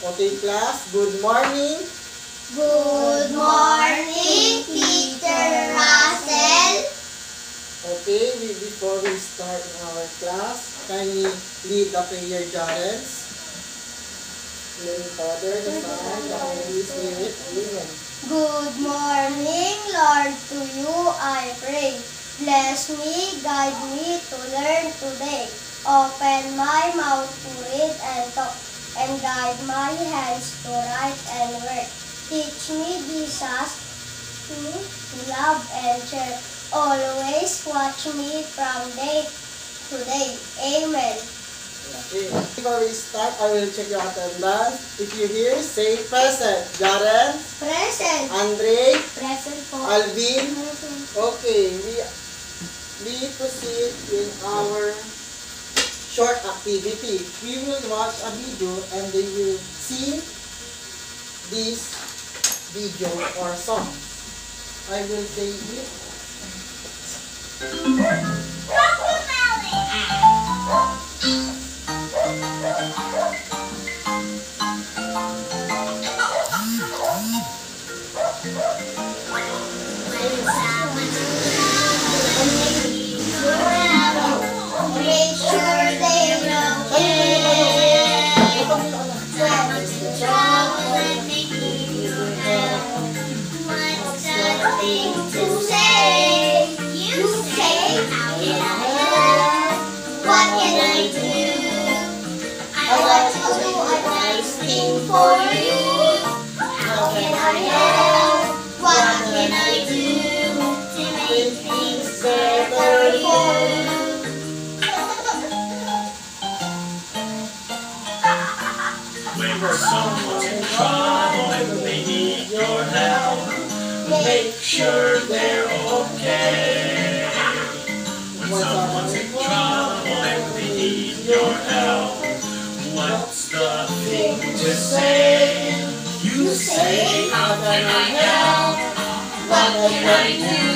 Okay, class. Good morning. Good morning, Teacher Russell. Okay, before we start our class, kindly lead the prayer, Jarens. In the name of the Father, the Son, the Holy Spirit. Amen. Good morning, Lord. To you I pray. Bless me, guide me to learn today. Open my mouth to read and talk, and guide my hands to write and work. Teach me, Jesus, to love and share. Always watch me from day to day. Amen. Okay. Before we start, I will check your attendance. If you're here, say present. Jaren, Present. Andre, Present po. Alvin. Present. Okay, we proceed in our short activity. We will watch a video and they will sing this video or song. I will say it. Make sure they know trouble and they need your help. What's the thing to say? You say, how can I help? What can I do? I want to do a nice thing for you. How can I help? What can I do to make things better for you? When someone's in trouble and they need your help, make sure they're okay. When someone's in trouble and they need your help, what's the thing to say? You say, how can I help? What can I do?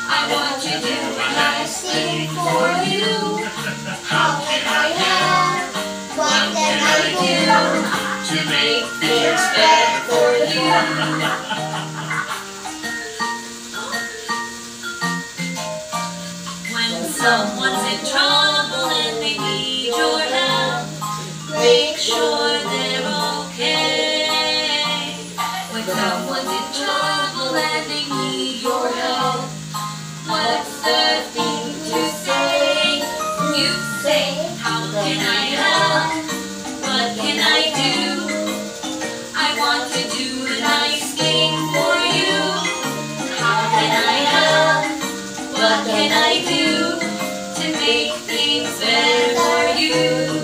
I want to do a nice thing for you. How can I help? What can I do To make things better for you. When someone's in trouble and they need your help, make sure they're okay. When someone's in trouble and they need your help, what's the thing to say? You say, how can I help? What can I do? I want to do a nice thing for you. How can I help? What can I do to make things better for you?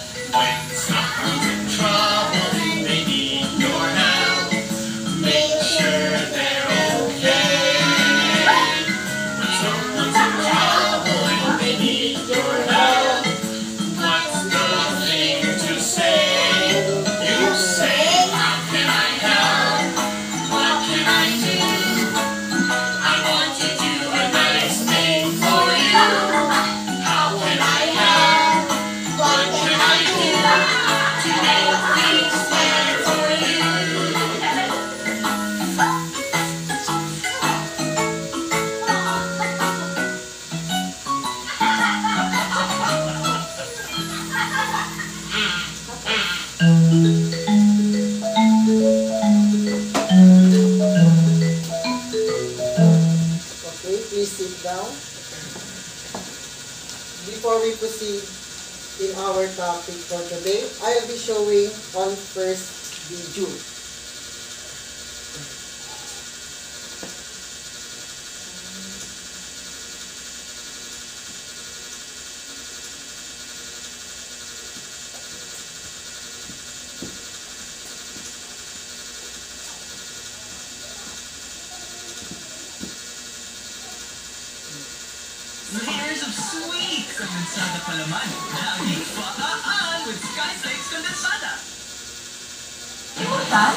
When someone's in trouble and they need your help, make sure they're okay. When someone's in trouble and they need your help, what's the thing to say? You say, how can I help? What can I do? I want to do a nice thing for you. How can I help? What can I do to make things better for you? Okay, please sit down. Before we proceed in our topic for today, I'll be showing on first video. Layers of sweet kondensada palaman. Laging paaan with Skyflakes Kondensada. Immortal?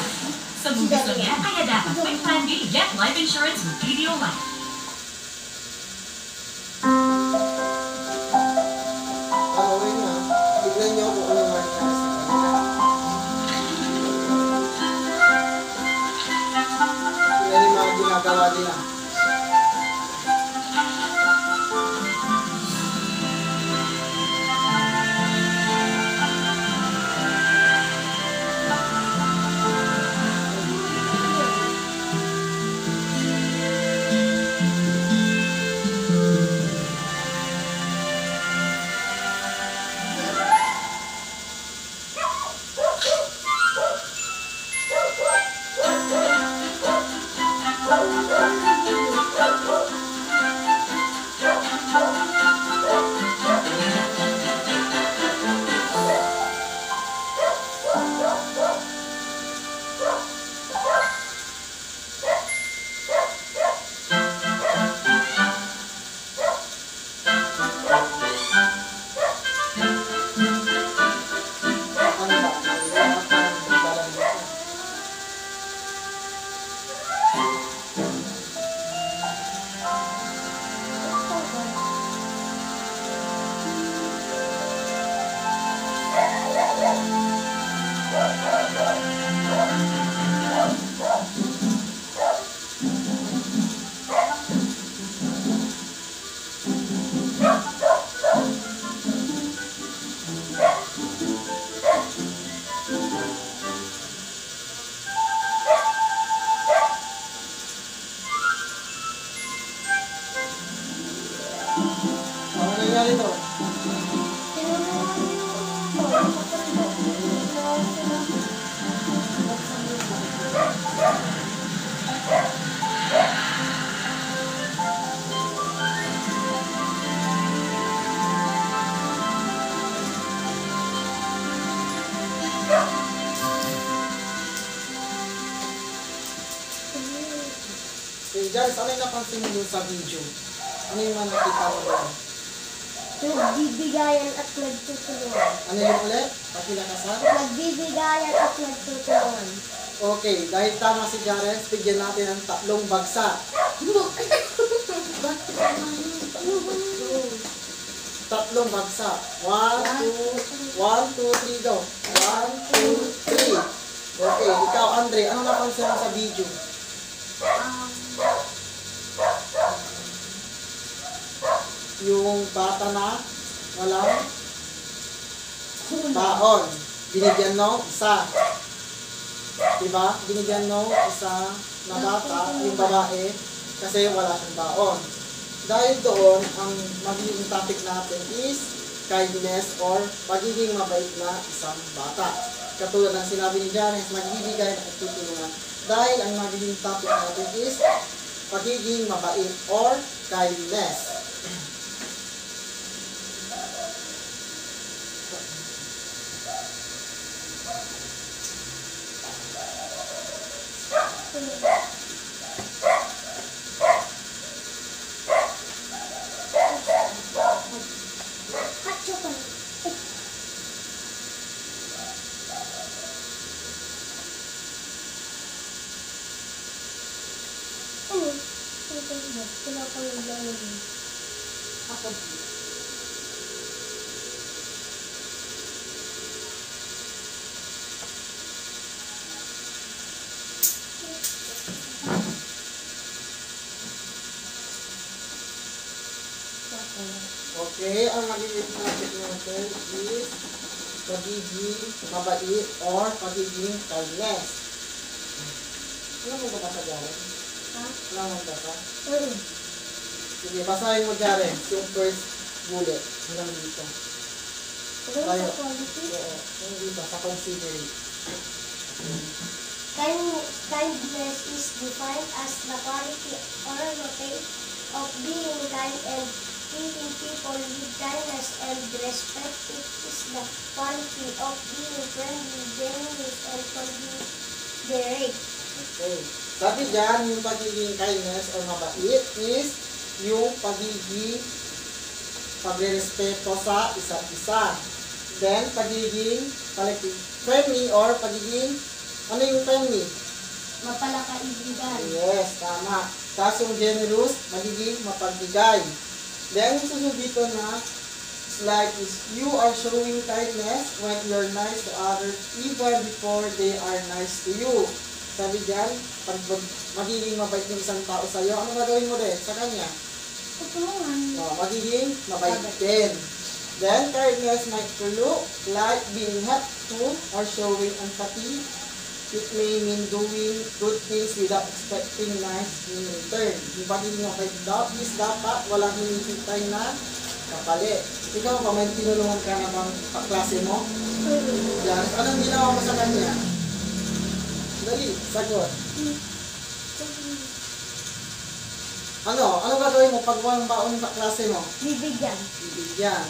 Sa movies lang yan, kaya dapat may plan B. Get life insurance with PDO Life. ginagawa nila. Ano nangyari to? Okay, Janice, ano yung napansin mo dun sa video? Ano yung mga nakita mo doon? Nagbibigayan at nagtutulungan. Ano yung ulit? Pakilakasan? Nagbibigayan at nagtutulungan. Okay, dahil tama si Janice, bigyan natin ng 3 bagsak. 3 bagsak. 1, 2, 3 daw. 1, 2, 3. Okay, ikaw Andre, ano napansin mo sa video? Yung bata na walang baon. Binigyan ng isa. Diba? Binigyan ng isa na bata, yung babae, kasi wala siyang baon. Dahil doon, ang magiging topic natin is kindness or pagiging mabait na isang bata. Katulad ng sinabi ni Janice, magbibigay na tutulungan. Dahil ang magiging topic natin is pagiging mabait or kindness. Okay, ang magiging topic natin is pagiging mabait or pagiging kindness. Ano mo ba sa Jaren? Ha? Ano mo ba? Sige, basahin mo Jaren, yung first bullet hanggang dito. Tayo. Oo, yung dito, sa considerate. Kindness is defined as the quality or rotate of being kind and treating people with kindness and respect. It is the quality of being friendly, generous, and considerate. Okay. Sabi dyan, yung pagiging kindness or mabait is yung pagiging pagre-respeto sa isa't isa. Then, pagiging friendly or pagiging, ano yung friendly? Mapalakaibigan. Yes, tama. Tapos yung generous, magiging mapagbigay. Then, yung susunod dito na slide is, you are showing kindness when you're nice to others even before they are nice to you. sabi dyan, pag magiging mabait yung isang tao sa'yo, ano gagawin mo din sa kanya? Tutulungan. Magiging mabait din. Then, kindness might look like being helpful or showing empathy. It may mean doing good things without expecting nice in return. Yung pagiging mabait is dapat walang hinihintay na kapalit. Ikaw ba, may tinulungan ka na bang kaklase mo? Yan. Anong ginawa mo sa kanya? Dali, sagot. Ano gagawin mo pag walang baon yung kaklase mo? Bibigyan. Bibigyan.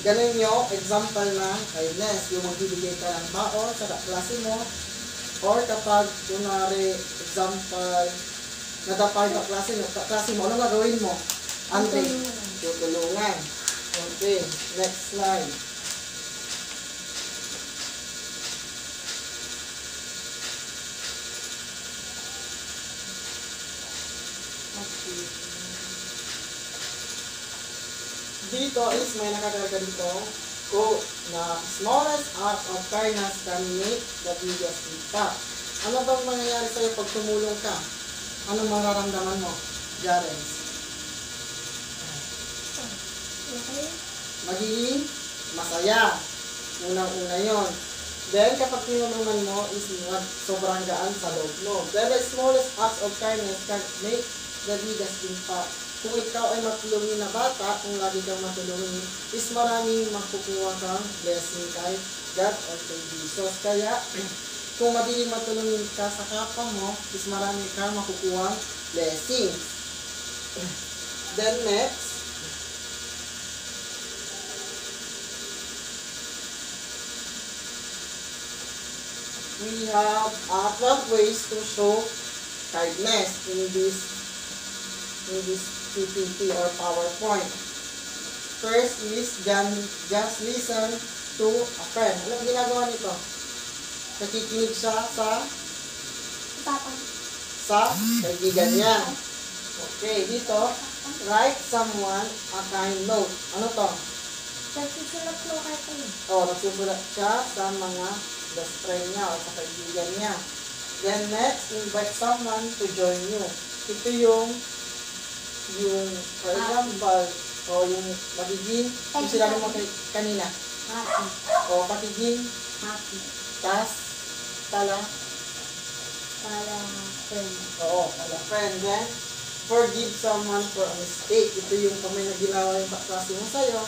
Ganun yung example ng kindness. Yung magbibigay ka ng baon sa kaklase mo. Or kapag, kunwari, example, nadapa yung kaklase mo, ano gagawin mo? Andre, tutulungan. Okay, next slide. Okay. Dito is may nakakarga dito quote na smallest act of kindness can make the biggest impact. Ano bang mangyayari sa'yo pag tumulong ka? Anong mararamdaman mo, Jarens? Magiging masaya. Unang-una yon. Then, kapag tinulungan mo is sobrang gaan sa loob mo. Then, the smallest acts of kindness can make the biggest impact. Kung ikaw ay matulungin na bata, kung lagi kang matulungin, is maraming makukuha kang blessing kay God or kay Jesus. Kaya, kung magiging matulungin ka sa kapwa mo, is marami kang makukuha blessing. Then next, we have 12 ways to show kindness in this PPT or PowerPoint. First is just listen to a friend. Ano ang ginagawa nito? Nakikinig siya sa kaibigan niya. Okay, dito, write someone a kind note. Ano to? Nagsusulat mo kay Kuya. Nagsusulat siya sa mga best friend niya o sa kaibigan niya. Then next, invite someone to join you. Ito yung for example, yung magiging, yung sinabi mo kanina. Happy. Magiging Happy. pala friend. Pala friend. Then, forgive someone for a mistake. Ito yung kung may naginawa yung kaklase mo sa'yo,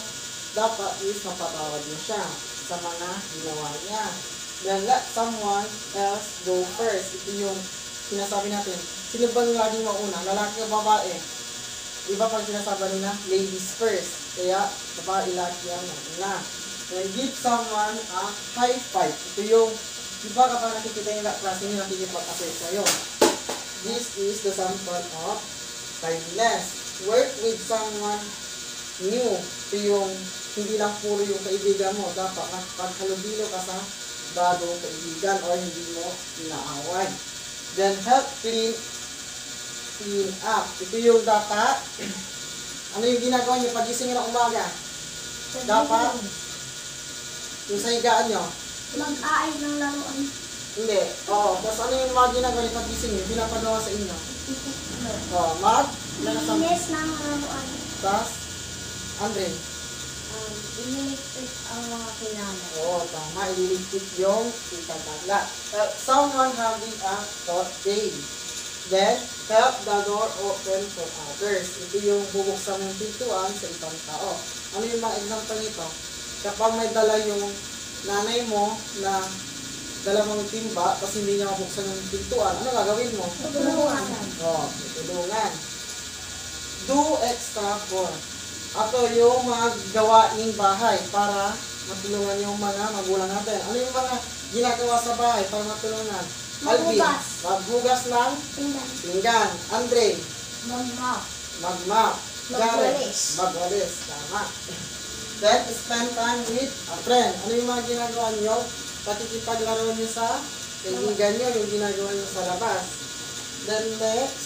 dapat is mapatawad mo siya sa mga ginawa niya. Then, let someone else go first. Ito yung sinasabi natin. Sino bang laging mauna? Lalaki o babae? Iba pag sinasabi nila, ladies first. Kaya, babae lagi ang mauna. Then, give someone a high five. Ito yung, iba kapag nakikita yung klase niyo, nakikipag-assert sa'yo. This is the sample of kindness. Work with someone new. Ito yung, hindi lang puro yung kaibigan mo. Dapat paghalubilo ka sa bagong kaibigan o hindi mo inaaway. Then, help clean up. Ito yung dapat, ano yung ginagawa nyo pagising ng umaga? Dapat, yung sa higaan nyo? Mag-aay ng laruan. Hindi. Tapos ano yung mga ginagawa nyo pagising nyo? Pinapagawa sa inyo? Linis ng laruan. Tapos, Andre? Ililigpit ang mga kilala. Tama. Ililigpit yung ikagala. Someone having a thought day. Then, help the door open for others. Ito yung bubuksan ng pintuan sa ibang tao. Ano yung mga example nito? Kapag may dala yung nanay mo na dalawang timba, tapos hindi niya mabuksan yung pintuan, ano gagawin mo? Tutulungan. Tutulungan. Do extra for. Ato yung mga gawaing bahay para matulungan yung mga magulang natin. Ano yung mga ginagawa sa bahay para matulungan? Alvin, maghugas ng pinggan. Andre, magmap. Jared, magwalis. Tama. Then, spend time with a friend. Ano yung mga ginagawa nyo? Pakikipaglaro nyo sa kaibigan nyo, yung ginagawa nyo sa labas. Then next,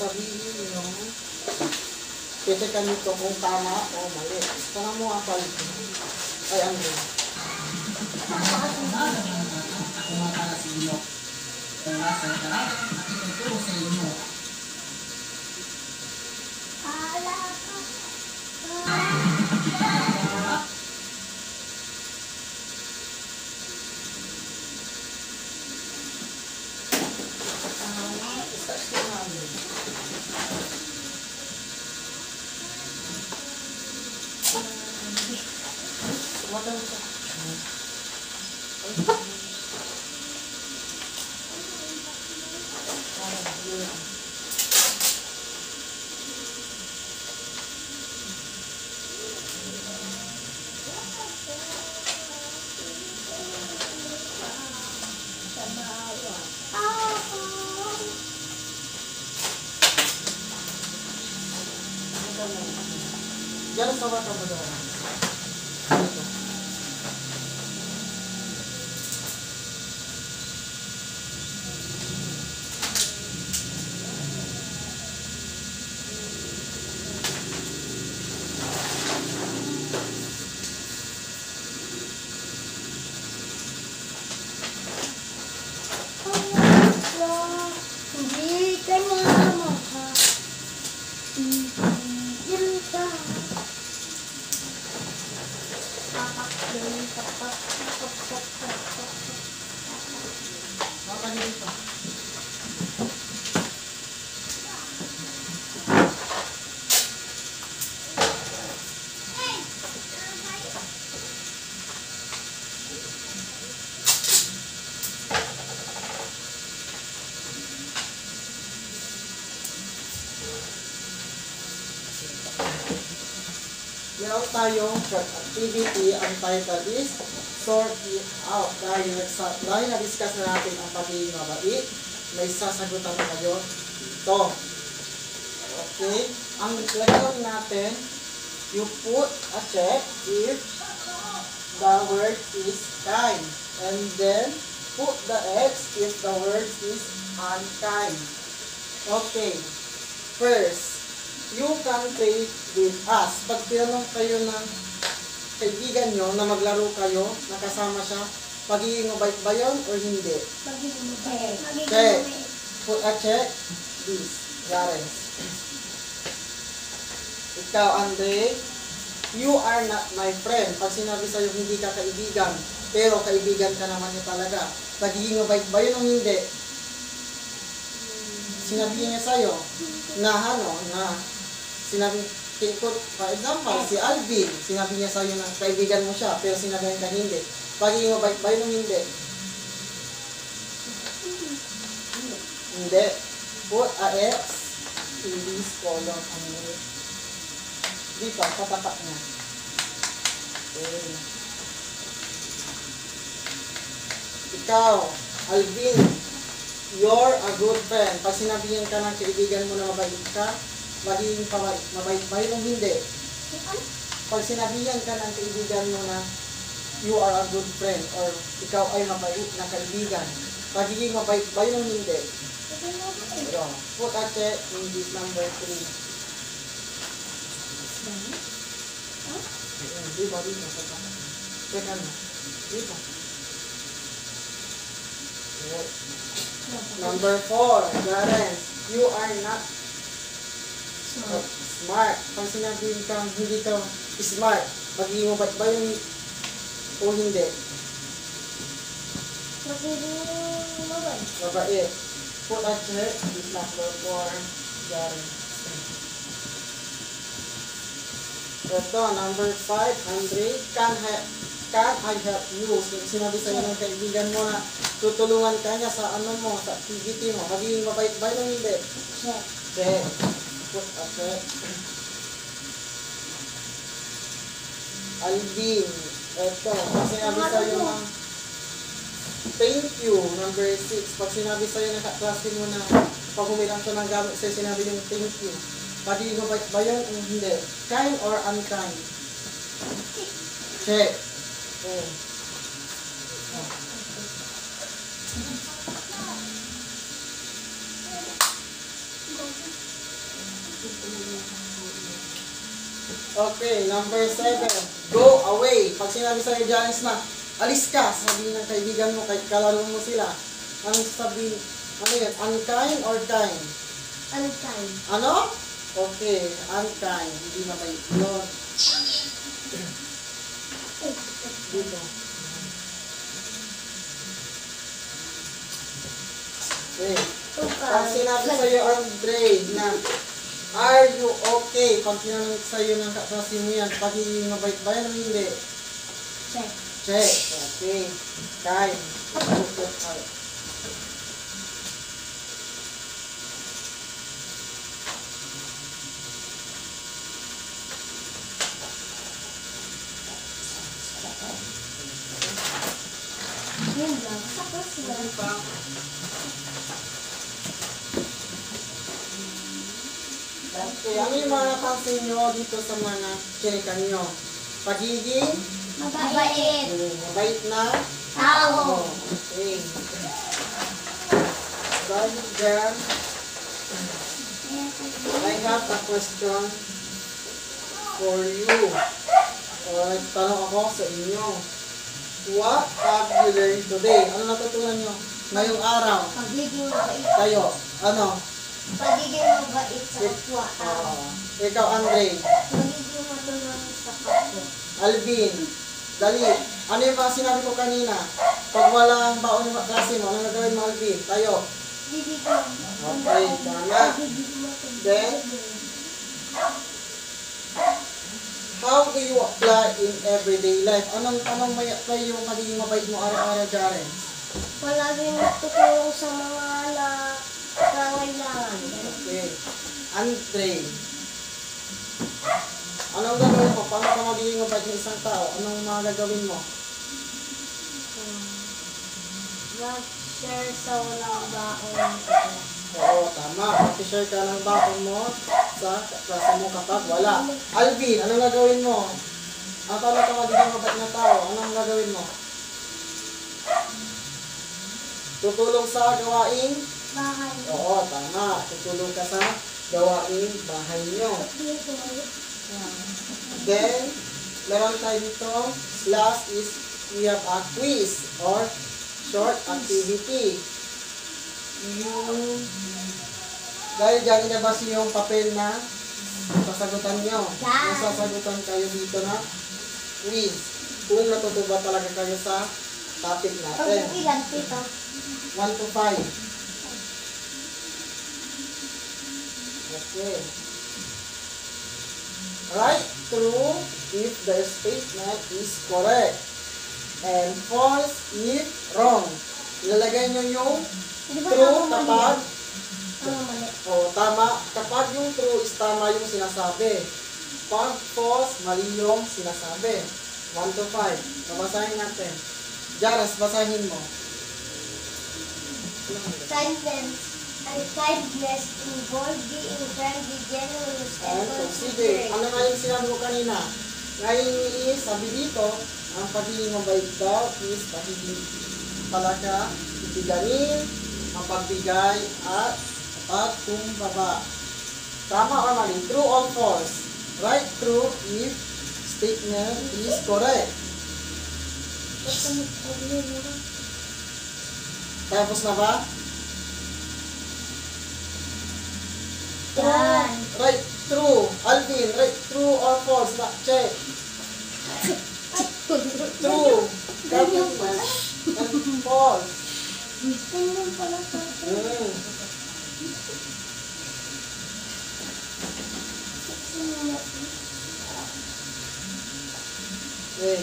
sasabihin nyo, check nito kung tama o mali. Sana mo ang palit. Ay, ano? Ako nga para sa inyo. Kaya sa tara, ituturo sa inyo. Ala ka. Start ko namin. Wala mo siya. Diyan sa bata mo daw. Dito. Hindi ka na makahigilan ka. Baka dito. Meron tayong short activity. Ang title is Sort It Out. Dahil na-discuss na natin ang pagiging mabait, may sasagutan kayo ito. Okay? Ang lagyan natin, you put a check if the word is kind. And then, put the X if the word is unkind. Okay. First, you can play with us. Pag tinanong kayo ng kaibigan nyo na maglaro kayo, nakasama siya, pagiging mabait ba yun or hindi? Check. Put a check. This. Garen. Ikaw, Andre, you are not my friend. Pag sinabi sa'yo hindi ka kaibigan, pero kaibigan ka naman niya talaga, pagiging mabait ba yun o hindi? Sinabi niya sa'yo na sinabi, for example, si Alvin, sinabi niya sa'yo na kaibigan mo siya, pero sinabi niya hindi. Pagiging mabait ba yun o hindi? Hindi. Put a X in this column. Dito, patapak niya. Okay. Ikaw, Alvin, you're a good friend. Pag sinabihan ka ng kaibigan mo na mabait ka, magiging mabait ba yun o hindi? Pag sinabihan ka ng kaibigan mo na you are a good friend or ikaw ay mabait na kaibigan, magiging mabait ba yun o hindi? Pero, put a check in this number 3. Dito, dito. Check ano. Dito. Number 4, Garen, you are not smart. Pag sinabihin ka, hindi ka smart, magiging mabait ba yun o hindi? Magiging mabait. Mabait. Put a check, this number 4, Garen. Ito, number 5, Andre, can I help you? Sinabi sa'yo ng kaibigan mo na tutulungan ka niya sa ano mo, sa activity mo. Magiging mabait ba yun o hindi? Check. Check. Put a check. Alvin, ito, pag sinabi sa'yo ng thank you, number 6. Pag sinabi sa'yo ng kaklase mo na pag humilang siya ng gamit sa'yo, sinabi yung thank you. Pagiging mabait ba yun o hindi? Kind or unkind? Check. Okay. Okay, number 7. Go away. Pag sinabi sa'yo, Janice, na alis ka, sabihin ng kaibigan mo, kahit kalaro mo sila. Anong sabihin? Ano yun? Unkind or kind? Unkind. Ano? Okay, unkind. Hindi na may yun. Dito. Okay. Pag sinabi sa'yo, Andre, na are you okay? Pag tinanong sa'yo ng kaklase mo yan, pagiging mabait ba yan o hindi? Check. Check. Okay. Kind. Okay. Yun lang. Tapos na. Okay, ano yung mga napansin nyo dito sa mga chinikan nyo? Pagiging Mabait. mabait na Tao. Okay. Dahil dyan, I have a question for you. O, nagtanong ako sa inyo. What have you learned today? Ano natutunan nyo ngayong araw? Pagiging mabait. Kayo, ano? Pagiging mabait sa kapwa. Ikaw, Andre. Pagiging matulungin sa kapwa. Alvin, dali. Ano yung mga sinabi ko kanina? Pag walang baon yung klase mo, ano gagawin mo, Alvin? Tayo. Bibigyan. Okay, tama. Then, how do you apply in everyday life? Anong may apply yung magiging mabait mo araw-araw, Jaren? Palaging tutulong sa mga nangangailangan. Okay. Andre. Anong gagawin mo? Paano ka magiging mabait ng isang tao? Anong mga gagawin mo? Mag-share sa walang baon. Oo, tama. Mag-share ka ng bakon mo sa klase mo kapag wala. Alvin, anong gagawin mo? Paano ka magiging mabait na tao? Anong gagawin mo? Tutulong sa gawaing? Bahay. Oo, tama. Tutulong ka sa gawaing bahay nyo. Then, meron tayo dito, last is we have a quiz or short activity. Dahil dyan inabas yung papel na sasagutan nyo. Masasagutan kayo dito na quiz. Kung natutuwa talaga kayo sa topic natin. Pag-ilan, tito? 1 to 5. Okay. Write true if the statement is correct. And false if wrong. Ilalagay nyo yung true kapag tama. Kapag yung true is tama yung sinasabi. Pag false, mali yung sinasabi. 1 to 5. Babasahin natin. Jaras, basahin mo. Kindness involves being friendly, generous, and And consider. considerate. Ano nga yung sinabi ko kanina? Ngayon is, sabi dito, ang pagiging mabait daw is pagiging talaga, ibiganin, mapagbigay, at pagkumbaba. Tama or mali? True or false? Write true if statement is correct. Tapos na ba? True. Right, true. Alvin, right, true or false? Na, check. True. Government. And false. Tingnan pala sa Mm. 6 minutes. Okay.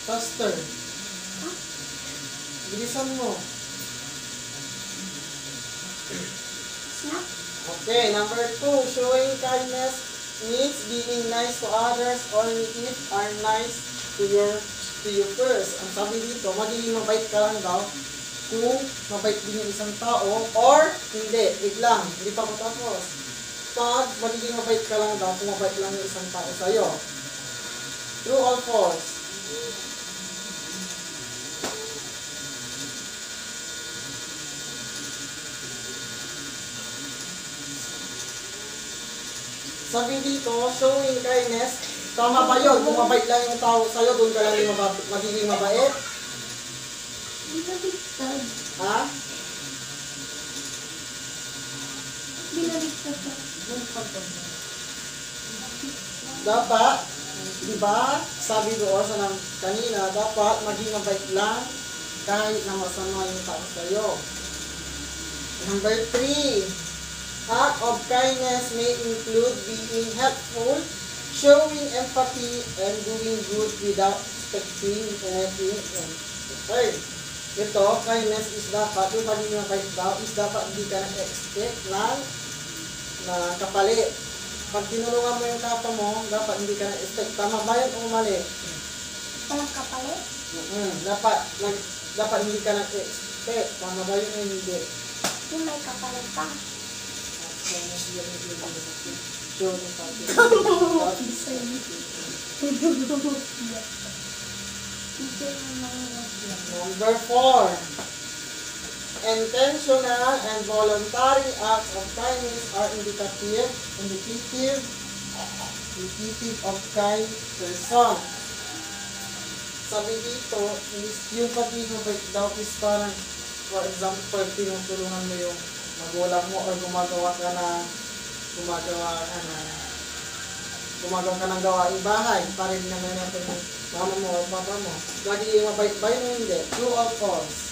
Faster. Bilisan mo. Snap. Okay, number 2. Showing kindness means being nice to others only if are nice to you first. Ang sabi dito, magiging mabait ka lang daw kung mabait din yung isang tao or hindi. Wait lang, hindi pa ko tapos. Pag magiging mabait ka lang daw kung mabait lang yung isang tao sa'yo. True or false? Sabi dito, showing kindness. Tama ba yun? Kung mabait lang yung tao sa'yo, doon ka lang yung magiging mabait? Binabigtad. Ha? Binabigtad. Dapat, di ba? Sabi doon sa kanina, dapat maging mabait lang kahit na masama yung tao sa'yo. Number 3. Act of kindness may include being helpful, showing empathy, and doing good without expecting anything in return. Ito, kindness is dapat, yung pagiging mabait daw, is dapat hindi ka nag-expect na kapalit. Pag tinulungan mo yung kapwa mo, dapat hindi ka nag-expect. Tama ba yun o mali? Walang kapalit? Dapat hindi ka nag-expect. Tama ba yun o hindi? Yung may kapalit pa. Show me something. Number 4. Intentional and voluntary acts of kindness are indicative of kind person. Sabi dito, yung pagiging mabait daw is parang, for example, tinutulungan mo yung magulang mo or gumagawa ka ng gawaing bahay. Parin naman natin yung mama mo o papa mo. Lagi yung mabait ba yun o hindi? True or false?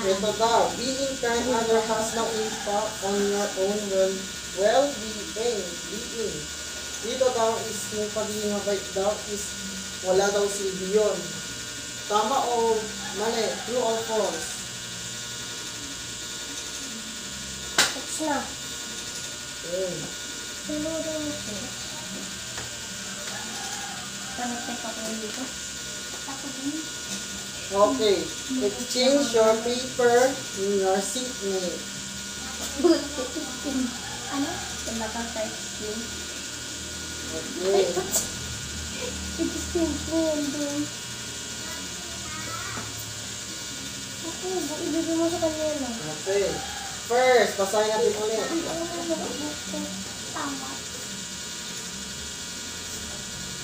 Ito daw, being kind other has no impact on your own well-being. Dito daw is yung pagiging mabait daw is wala daw silbi yun. Tama o mali? True or false? It's na. Okay. Sinuro mo siya. Panagtay pa ko dito. Ako din. Okay. Exchange your paper in your seatmate. Ano? Wala kang type skill. Okay. Exchange mo yan doon. Ako, ibigay mo sa kanya na. Okay. First, basahin natin ulit. Tama.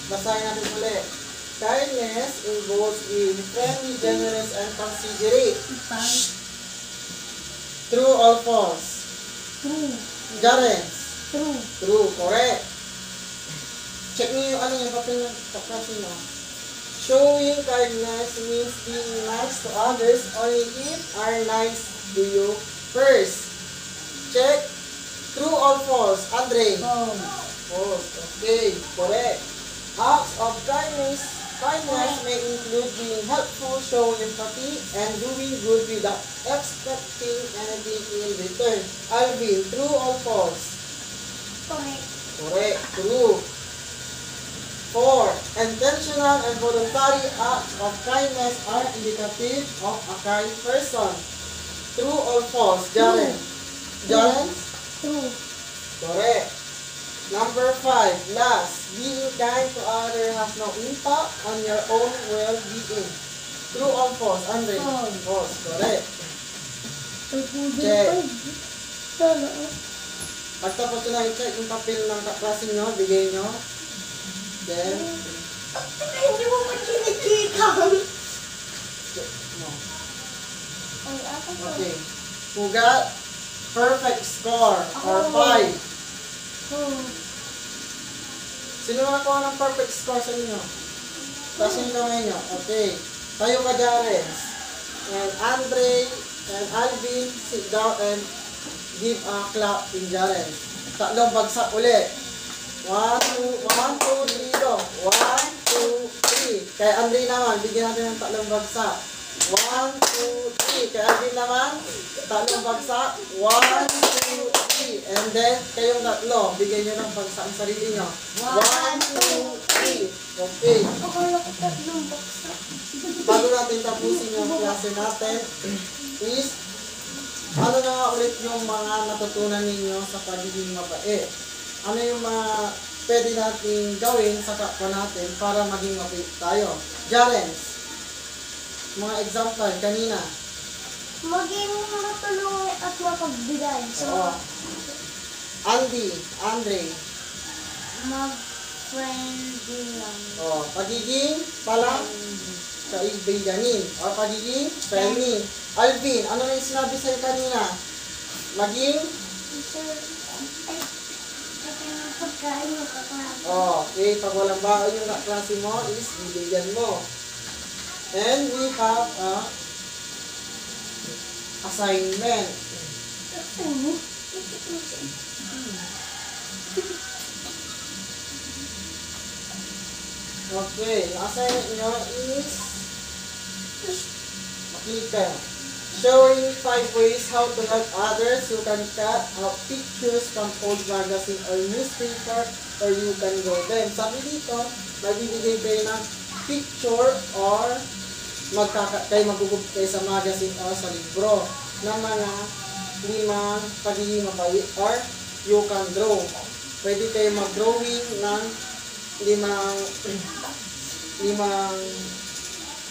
Basahin natin ulit. Kindness involves being friendly, generous, and considerate. True or false? True. Jaren? True. True, correct. Check niyo yung yung papel ng kaklase mo. Showing kindness means being nice to others only if are nice to you first. Check. True or false? Andre? False. Okay, correct. Acts of kindness may include being helpful, showing empathy, and doing good without expecting anything in return. Alvin, true or false? Correct. Correct. True. 4. Intentional and voluntary acts of kindness are indicative of a kind person. True or false? Jaren? Jaren? True. Correct. Number 5, last, being kind to others has no impact on your own well-being. True or false? Andre? False. False, correct. Check. Sana. Pagtapos ko na i-check yung papel ng kaklase nyo, bigay nyo. Then, Hindi mo pa kinikita. check mo. Ay, ako po. Okay. Who got perfect score or 5? Sino nakakuha ng perfect score sa inyo? Taas yung kamay nyo. Okay. Tayo ka, Jarens. And Andre and Alvin, sit down and give a clap in Jarens. Tatlong bagsak ulit. 1, 2, 3, go. 1, 2, 3. Kay Andre naman, bigyan natin ng tatlong bagsak. 1, 2, 3. Kay Alvin naman, tatlong bagsak. 1, 2, 3. And then, kayong tatlo, bigyan nyo ng bagsak ang sarili nyo. 1, 2, 3. Okay. Akala ko tatlong baksa. Bago natin tapusin yung klase natin, please, ano na nga ulit yung mga natutunan ninyo sa pagiging mabait? Ano yung mga pwede natin gawin sa kapwa natin para maging mapait tayo? Jarens, mga example kanina. Maging matulungin at mapagbigay. Oo. Andy, Andre. Mag-friendly lang. Pagiging palang kaibiganin. O pagiging friendly. Alvin, ano na yung sinabi sa'yo kanina? Maging Sir, ay ng pagkain mo kaklase. okay, pag walang baon yung kaklase mo, is bibigyan mo. And we have a assignment. Okay, yung assignment nyo is makita. Showing 5 ways how to help others. You can cut out pictures from old magazine or newspaper or you can draw them. Sabi dito, magbibigay kayo ng picture or kayo magugub kayo sa magazine or sa libro ng mga 5 pagiging mabait or you can draw. Pwede kayo mag-drawing ng 5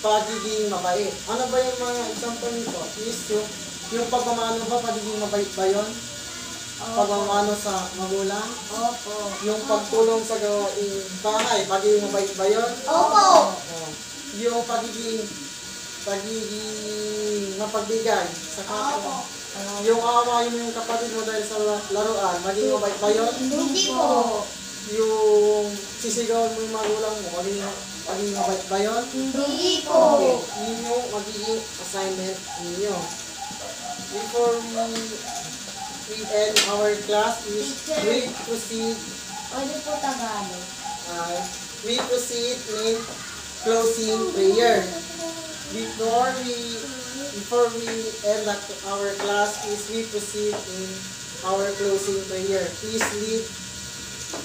pagiging mabait. Ano ba yung mga example nito? Is yung pagmamano ba, pagiging mabait ba yun? Pagmamano sa magulang? Opo. Yung pagtulong sa gawaing bahay, pagiging mabait ba yun? Opo. Yung pagiging mapagbigay sa kapwa. Yung aawayin mo yung kapatid mo dahil sa laruan, magiging mabait ba yun? Hindi po. Yung sisigawan mo yung magulang mo, magiging mabait ba yun? Hindi po. Okay, yun yung magiging assignment ninyo. Before we end our class, we proceed in closing prayer. Before we end our class, we proceed in our closing prayer. Please lead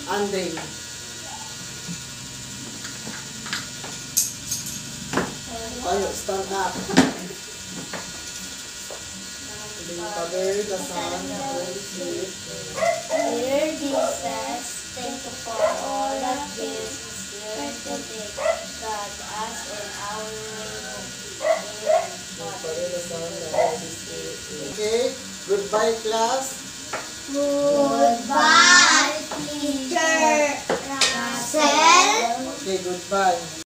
Andre. Tayo, stand up. The Father, the Son, the Holy Spirit. Dear Jesus, thank you for all the gifts learned today. God us in our room. Father, the Son, the Holy Spirit. Okay, goodbye class. Goodbye, teacher Russell. Okay, goodbye.